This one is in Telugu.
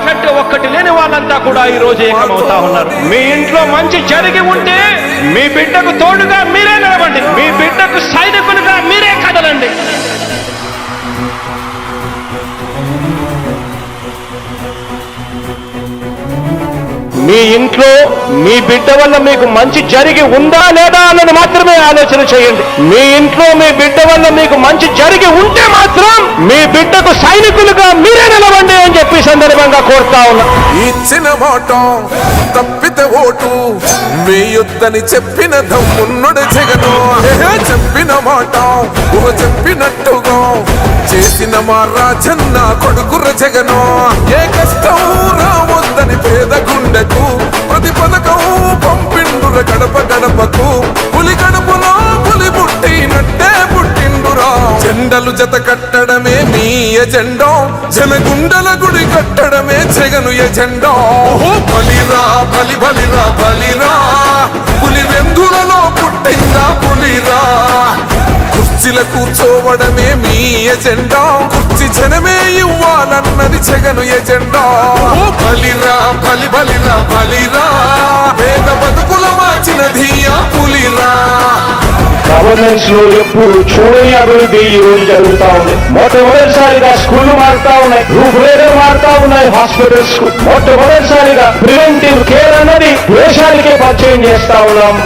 ఒక్కటంటే ఒక్కటి లేని వాళ్ళంతా కూడా ఈ రోజు ఏకమవుతా ఉన్నారు. మీ ఇంట్లో మంచి జరిగి ఉంటే మీ బిడ్డకు తోడుగా మీరే నిలబండి, మీ బిడ్డకు సైనికులుగా మీరే కదలండి. మీ ఇంట్లో మీ బిడ్డ వల్ల మీకు మంచి జరిగి ఉందా లేదా అన్నది మాత్రమే ఆలోచన చేయండి. మీ ఇంట్లో మీ బిడ్డ వల్ల మీకు మంచి జరిగి ఉంటే మాత్రం మీ బిడ్డకు సైనికులుగా మీరే నిలవండి అని చెప్పి సందర్భంగా కోరుతా ఉన్నా. ఇచ్చిన మాట తప్పితే ఓటు వేయొద్దని చెప్పిన దమ్మున్నడు జగను. చెప్పిన మాట చెప్పినట్టుగా చేసిన మా రాజన్న కొడుకుర జగను. ఏ కష్టం రావద్దని పేద గుండెకు ప్రతి పథకం పంపిండుర గడప గడపకు. పులి గడపలో పులి పుట్టినట్టే పుట్టిండురా. జెండలు జత కట్టడమే మీ ఎజెండా, జనగుండల గుడి కట్టడమే జగను ఎజెండా. బలిరా బలి బలిరా బలిరా, పులి వెందులలో పుట్టిందా పులిరా. కుర్చీల కూర్చోవడమే మీ ఎజెండా, కుర్చీ జనమే ఇవ్వాలన్నది జగను ఎజెండా. బలిరా బలి బలిరా బలిరా, పేద బతుకుల మార్చినది ఆ పులిరా. గవర్నెన్స్ లో ఎప్పుడు చూడని అభివృద్ధి ఈ రోజు జరుగుతా ఉంది. మొట్టమొదటిసారిగా స్కూళ్లు మారుతా ఉన్నాయి, రూపురేఖలు మారుతా ఉన్నాయి. హాస్పిటల్స్ కు మొట్టమొదటిసారిగా ప్రివెంటివ్ కేర్ అన్నది దేశానికే పరిచయం చేస్తా ఉన్నాం.